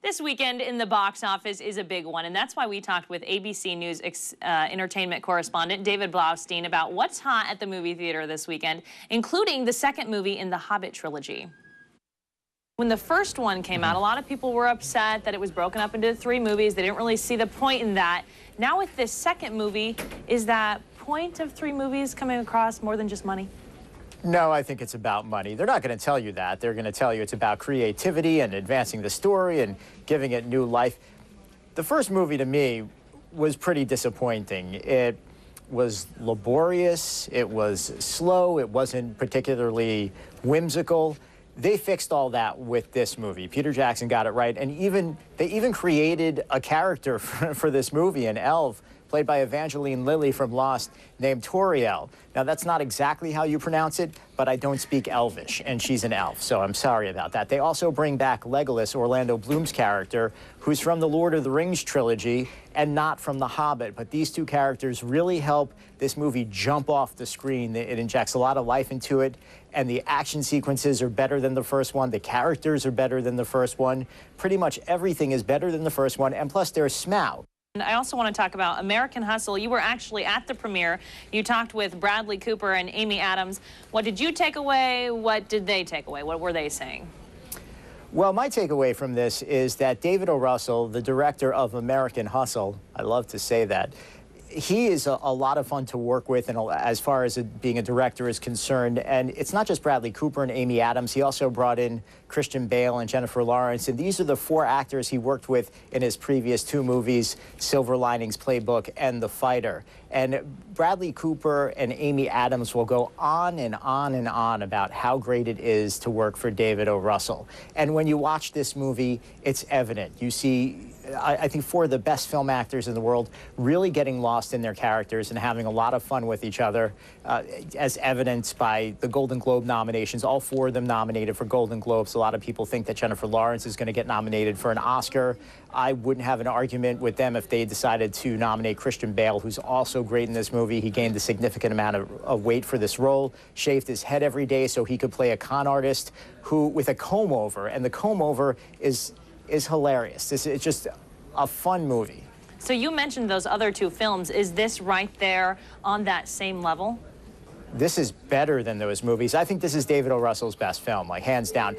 This weekend in the box office is a big one, and that's why we talked with ABC News entertainment correspondent David Blaustein about what's hot at the movie theater this weekend, including the second movie in the Hobbit trilogy. When the first one came out, a lot of people were upset that it was broken up into 3 movies. They didn't really see the point in that. Now with this second movie, is that point of 3 movies coming across more than just money? No, I think it's about money. They're not going to tell you that. They're going to tell you it's about creativity and advancing the story and giving it new life. The first movie, to me, was pretty disappointing. It was laborious, it was slow, it wasn't particularly whimsical. They fixed all that with this movie. Peter Jackson got it right, and they even created a character for this movie, an elf, played by Evangeline Lilly from Lost, named Toriel. Now, that's not exactly how you pronounce it, but I don't speak Elvish, and she's an elf, so I'm sorry about that. They also bring back Legolas, Orlando Bloom's character, who's from the Lord of the Rings trilogy and not from The Hobbit. But these 2 characters really help this movie jump off the screen. It injects a lot of life into it, and the action sequences are better than the first one. The characters are better than the first one. Pretty much everything is better than the first one, and plus there's Smaug. And I also want to talk about American Hustle. You were actually at the premiere. You talked with Bradley Cooper and Amy Adams. What did you take away? What did they take away? What were they saying? Well, my takeaway from this is that David O. Russell, the director of American Hustle, I love to say that, he is a lot of fun to work with, and as far as being a director is concerned. And it's not just Bradley Cooper and Amy Adams. He also brought in Christian Bale and Jennifer Lawrence. And these are the 4 actors he worked with in his previous 2 movies, Silver Linings Playbook and The Fighter. And Bradley Cooper and Amy Adams will go on and on and on about how great it is to work for David O. Russell. And when you watch this movie, it's evident. You see, I think 4 of the best film actors in the world really getting lost in their characters and having a lot of fun with each other, as evidenced by the Golden Globe nominations. All 4 of them nominated for Golden Globes. A lot of people think that Jennifer Lawrence is going to get nominated for an Oscar. I wouldn't have an argument with them if they decided to nominate Christian Bale, who's also great in this movie. He gained a significant amount of weight for this role, shaved his head every day so he could play a con artist who, with a comb over, and the comb over is hilarious. It's just a fun movie. So you mentioned those other 2 films. Is this right there on that same level? This is better than those movies. I think this is David O. Russell's best film, like hands down.